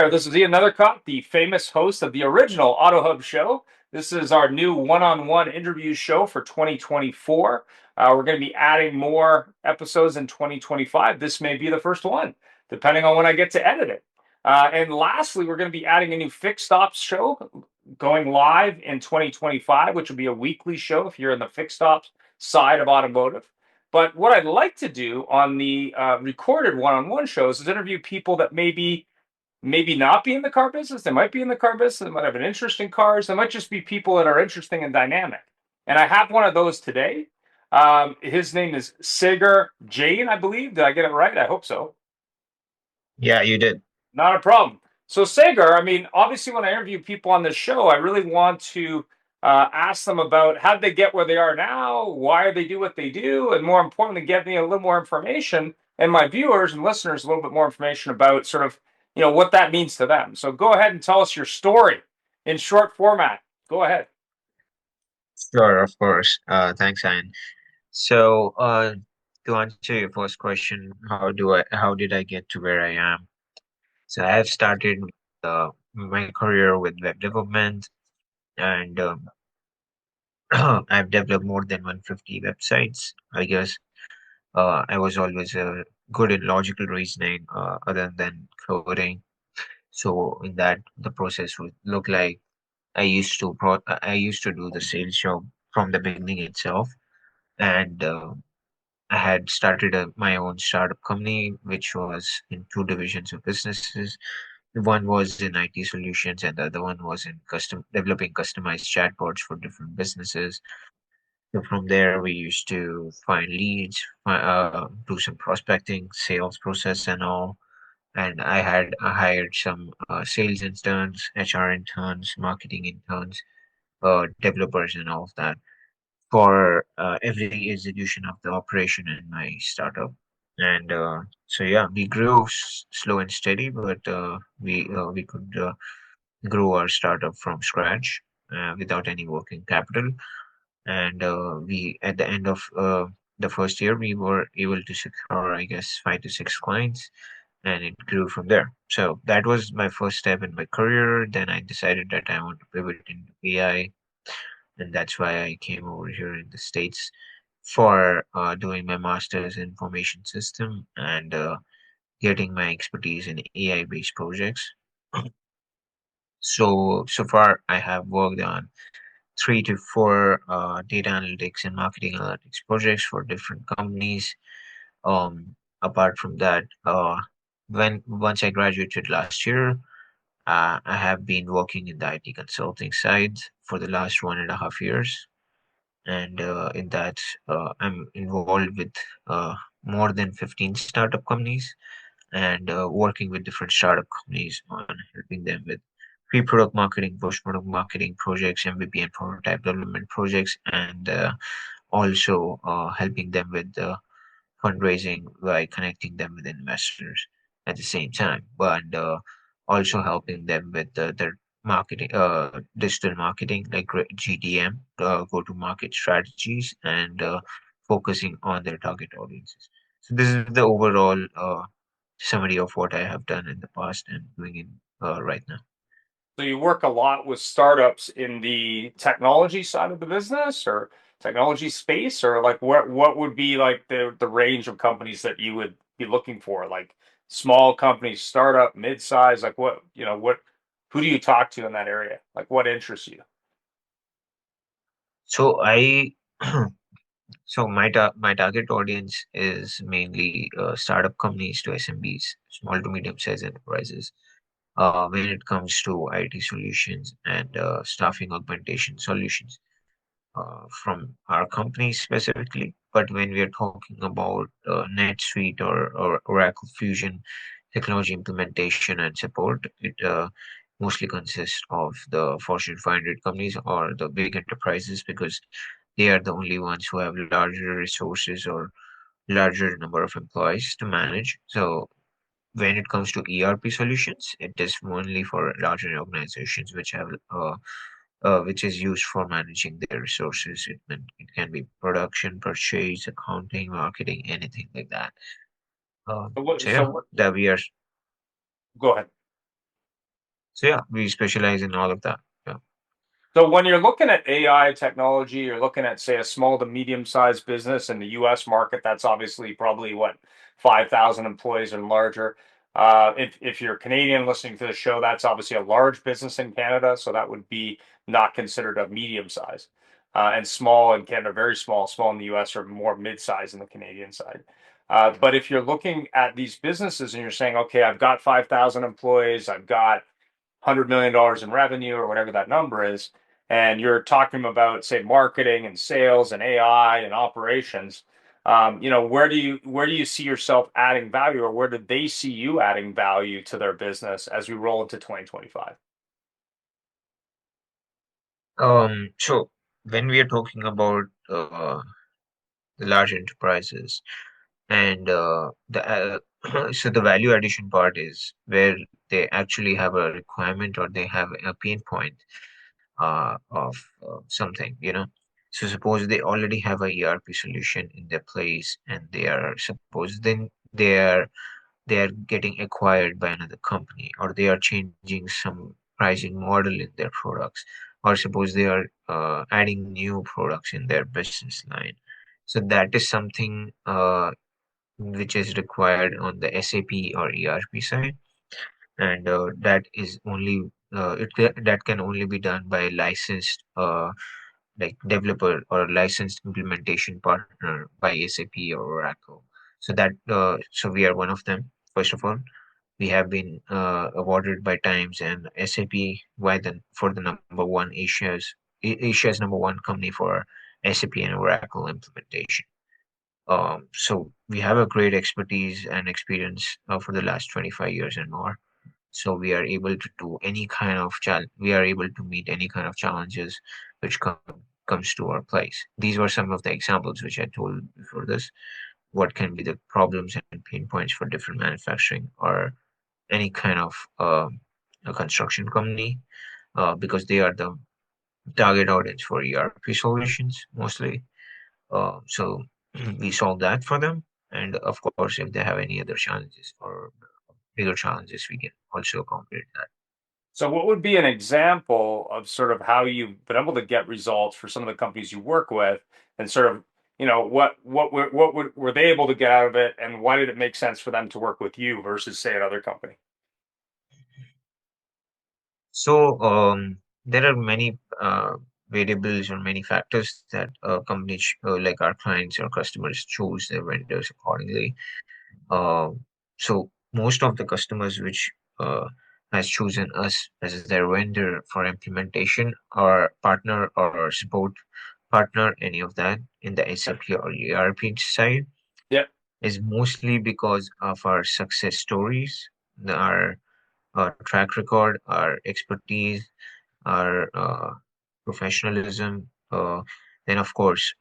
there. This is Ian Nethercott, the famous host of the original Auto Hub show. This is our new one-on-one interview show for 2024. We're going to be adding more episodes in 2025. This may be the first one, depending on when I get to edit it. And lastly, we're going to be adding a new fixed ops show going live in 2025, which will be a weekly show if you're in the fixed ops side of automotive. But what I'd like to do on the recorded one-on-one shows is interview people that maybe not be in the car business. They might be in the car business. They might have an interest in cars. They might just be people that are interesting and dynamic. And I have one of those today. His name is Siger Jane, I believe. Did I get it right? I hope so. Yeah, you did. Not a problem. So Sagar, I mean, obviously, when I interview people on this show, I really want to ask them about how did they get where they are now, why they do what they do, and more importantly, get me a little more information and my viewers and listeners a little bit more information about sort of what that means to them. So go ahead and tell us your story in short format. Go ahead. Sure, of course. Thanks, Ian. So, to answer your first question, how did I get to where I am? So, I have started my career with web development, and I've developed more than 150 websites. I guess I was always good in logical reasoning, other than coding. So, in that, the process would look like I used to do the sales job from the beginning itself, and I had started my own startup company, which was in two divisions of businesses. One was in IT solutions, and the other one was in developing customized chatbots for different businesses. So from there, we used to find leads, do some prospecting, sales process, and all. And I hired some sales interns, HR interns, marketing interns, developers, and all of that for every execution of the operation in my startup. And so yeah, we grew slow and steady, but we could grow our startup from scratch without any working capital. And we at the end of the first year, we were able to secure, I guess, 5 to 6 clients, and it grew from there. So that was my first step in my career. Then I decided that I want to pivot into AI, and that's why I came over here in the States for doing my master's in information system and getting my expertise in AI-based projects. So far, I have worked on 3 to 4 data analytics and marketing analytics projects for different companies. Apart from that, when once I graduated last year, I have been working in the IT consulting side for the last 1.5 years. And in that, I'm involved with more than 15 startup companies, and working with different startup companies on helping them with pre-product marketing, post-product marketing projects, MVP and prototype development projects, and also helping them with fundraising by connecting them with investors at the same time, but also helping them with their marketing, digital marketing like GTM, go-to-market strategies, and focusing on their target audiences. So this is the overall summary of what I have done in the past and doing in right now. So you work a lot with startups in the technology side of the business or technology space, or like what would be like the range of companies that you would be looking for? Like small companies, startup, mid-size, like what who do you talk to in that area? Like what interests you? So I So my target audience is mainly startup companies to SMBs, small to medium sized enterprises. When it comes to IT solutions and staffing augmentation solutions from our company specifically, but when we are talking about NetSuite or Oracle Fusion technology implementation and support, it mostly consists of the Fortune 500 companies or the big enterprises because they are the only ones who have larger resources or larger number of employees to manage. So when it comes to ERP solutions, it is only for larger organizations which is used for managing their resources. It can be production, purchase, accounting, marketing, anything like that. So what So yeah, so what that we are go ahead. So yeah, we specialize in all of that. Yeah. So when you're looking at AI technology, you're looking at, say, a small to medium-sized business in the US market, that's obviously probably what, 5,000 employees and larger. If you're Canadian listening to the show, that's obviously a large business in Canada, so that would be not considered a medium size. And small in Canada, very small. Small in the US are more mid-size in the Canadian side. But if you're looking at these businesses and you're saying, okay, I've got 5,000 employees, I've got $100 million in revenue or whatever that number is, and you're talking about, say, marketing and sales and AI and operations, where do you see yourself adding value, or where do they see you adding value to their business as we roll into 2025? So when we are talking about the large enterprises and the so the value addition part is where they actually have a requirement or they have a pain point of something, you know. So suppose they already have a ERP solution in their place and they are suppose then they are getting acquired by another company or they are changing some pricing model in their products or suppose they are adding new products in their business line. So that is something which is required on the SAP or ERP side, and that is only that can only be done by licensed like developer or licensed implementation partner by SAP or Oracle. So that so we are one of them. First of all, we have been awarded by Times and SAP by for the number one Asia's number one company for SAP and Oracle implementation. So we have a great expertise and experience for the last 25 years and more. So we are able to do any kind of challenge. We are able to meet any kind of challenges which comes to our place. These were some of the examples which I told before this. What can be the problems and pain points for different manufacturing or any kind of a construction company, because they are the target audience for ERP solutions mostly. So we solve that for them. And of course, if they have any other challenges or bigger challenges, we can also accommodate that. So what would be an example of sort of how you've been able to get results for some of the companies you work with, and sort of, what were they able to get out of it, and why did it make sense for them to work with you versus, say, another company? So there are many variables or many factors that companies like our clients or customers choose their vendors accordingly. Uh, so most of the customers which has chosen us as their vendor for implementation or partner or support partner, any of that in the SAP or ERP side, Yeah. is mostly because of our success stories, our track record, our expertise, our professionalism. Then, of course,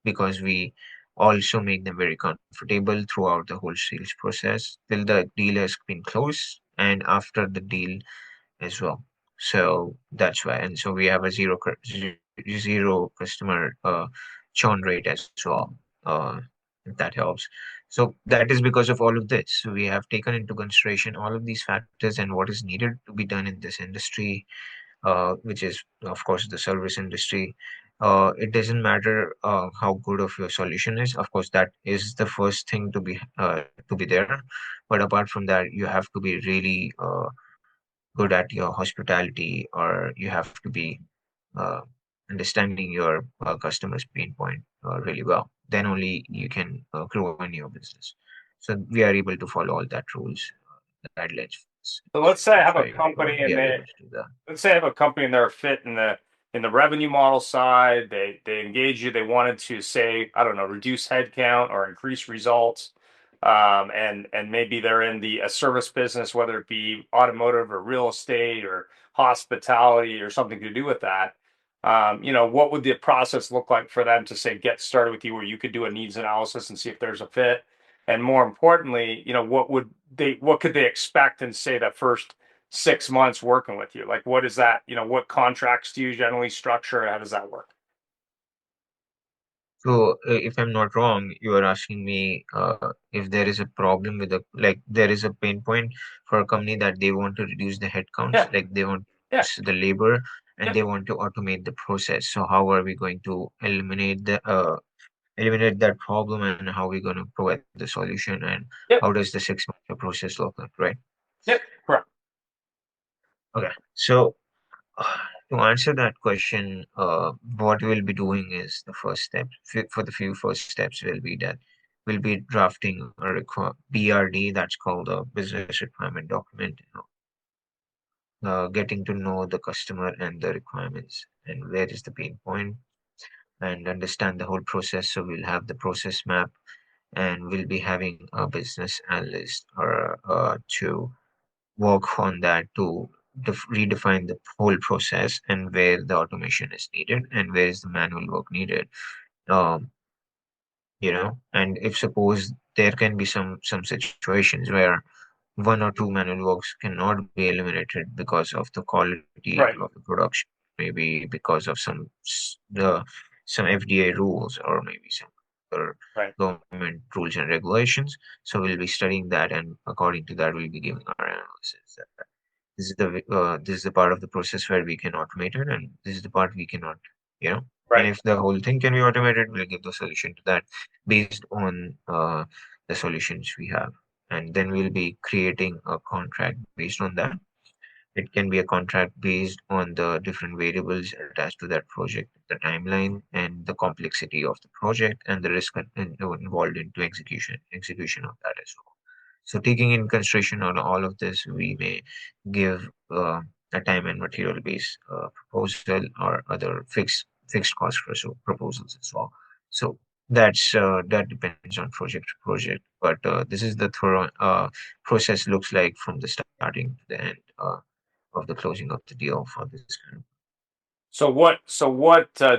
because we also make them very comfortable throughout the whole sales process till the deal has been closed and after the deal as well. So that's why. And so we have a zero customer churn rate as well. If that helps. So that is because of all of this. So we have taken into consideration all of these factors and what is needed to be done in this industry, which is, of course, the service industry. It doesn't matter how good of your solution is. Of course, that is the first thing to be there. But apart from that, you have to be really good at your hospitality, or you have to be uh, understanding your customer's pain point really well. Then only you can grow in your business. So we are able to follow all that rules, guidelines. So let's say I That's have a why company we and are they able to do that. let's say I have a company and they're a fit in the revenue model side. They engage you. They wanted to, say, I don't know, reduce headcount or increase results. And maybe they're in the a service business, whether it be automotive or real estate or hospitality or something to do with that. What would the process look like for them to, say, get started with you, where you could do a needs analysis and see if there's a fit? And more importantly, what could they expect in, say, the first 6 months working with you? Like, what is that? What contracts do you generally structure? How does that work? So, if I'm not wrong, you are asking me if there is a problem with there is a pain point for a company that they want to reduce the headcounts, Yeah, like they want to yeah, reduce the labor and yeah, they want to automate the process. So, how are we going to eliminate that problem, and how are we going to provide the solution, and yeah, how does the 6 month process look like, right? yeah, correct. Okay. So, to answer that question, what we'll be doing is the first step. For the few first steps will be that we'll be drafting a BRD, that's called a business requirement document, getting to know the customer and the requirements and where is the pain point and understand the whole process. So we'll have the process map and we'll be having a business analyst or to work on that to redefine the whole process and where the automation is needed and where is the manual work needed. Um, and if suppose there can be some situations where one or two manual works cannot be eliminated because of the quality Right, of the production, maybe because of some FDA rules or maybe some other right, government rules and regulations. So we'll be studying that, and according to that, we'll be giving our analysis. This is the part of the process where we can automate it, and this is the part we cannot. You know, and right. if the whole thing can be automated, we'll give the solution to that based on the solutions we have, and then we'll be creating a contract based on that. It can be a contract based on the different variables attached to that project, the timeline, and the complexity of the project, and the risk involved into execution of that as well. So, taking in consideration on all of this, we may give a time and material based proposal or other fixed cost proposals as well. So that depends on project to project, but this is the thorough process looks like from the starting to the end of the closing of the deal for this kind of. So what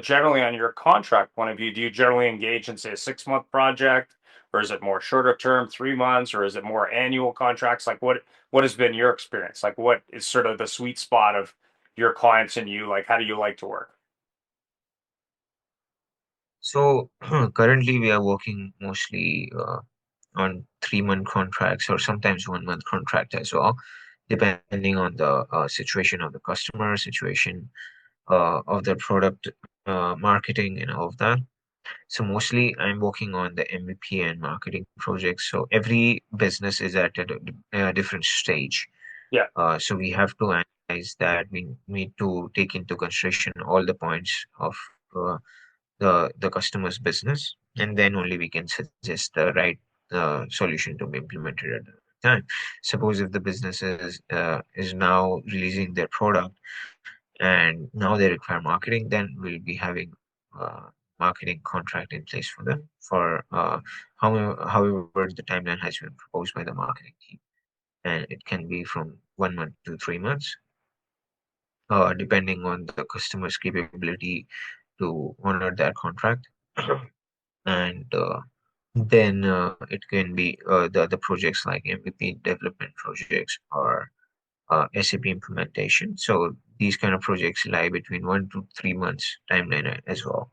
generally on your contract point of view, do you generally engage in say a 6 month project, or is it more shorter term, 3 months, or is it more annual contracts? Like what has been your experience? Like what is sort of the sweet spot of your clients and you? Like how do you like to work? So currently we are working mostly on 3 month contracts or sometimes 1 month contract as well, depending on the situation of the customer, situation of the product, marketing, and all of that. So mostly I'm working on the MVP and marketing projects. So every business is at a different stage. Yeah, So we have to analyze that. We need to take into consideration all the points of uh, the customer's business, and then only we can suggest the right solution to be implemented at the time. Suppose if the business is now releasing their product and now they require marketing, then we'll be having marketing contract in place for them for however the timeline has been proposed by the marketing team, and it can be from 1 month to 3 months, depending on the customer's capability to honor that contract. And then it can be the other projects like MVP development projects or SAP implementation. So these kind of projects lie between 1 to 3 months timeline as well.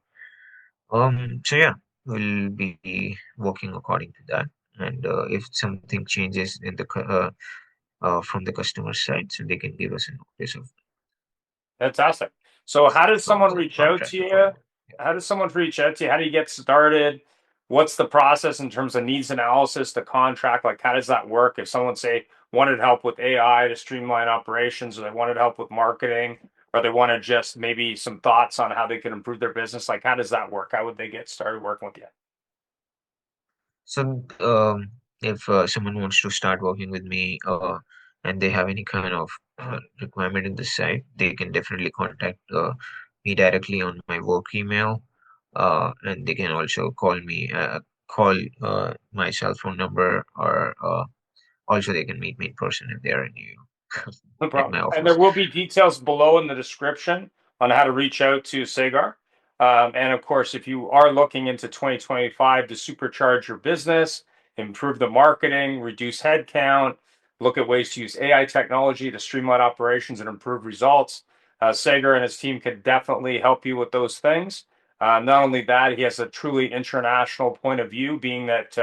So yeah, we'll be working according to that. And if something changes in from the customer side, so they can give us a notice of fantastic. So how does from someone the reach out to contract you? accordingly. Yeah. How does someone reach out to you? How do you get started? What's the process in terms of needs analysis, the contract? Like, how does that work? If someone say wanted help with AI to streamline operations, or they wanted help with marketing, or they wanted just maybe some thoughts on how they can improve their business, like how does that work? How would they get started working with you? So, if someone wants to start working with me, and they have any kind of requirement in the site, they can definitely contact me directly on my work email, and they can also call my cell phone number, or also they can meet me in person if they are in New York No at problem. my And there office. will be details below in the description on how to reach out to Sagar. And of course, if you are looking into 2025 to supercharge your business, improve the marketing, reduce headcount, look at ways to use AI technology to streamline operations and improve results, Sagar and his team can definitely help you with those things. Not only that, he has a truly international point of view, being that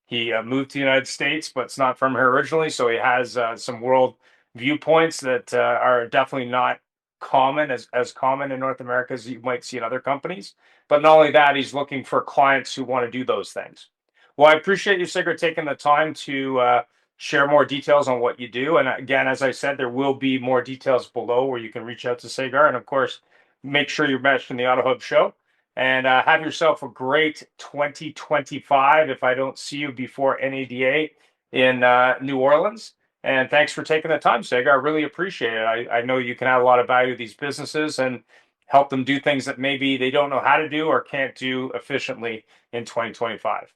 he moved to the United States, but it's not from here originally. So he has some world viewpoints that are definitely not common as common in North America as you might see in other companies. But not only that, he's looking for clients who want to do those things. Well, I appreciate you, Sagar, taking the time to share more details on what you do. And again, as I said, there will be more details below where you can reach out to Sagar. And of course, make sure you're mentioning the Auto Hub show. And have yourself a great 2025 if I don't see you before NADA in New Orleans. And thanks for taking the time, Sagar. I really appreciate it. I know you can add a lot of value to these businesses and help them do things that maybe they don't know how to do or can't do efficiently in 2025.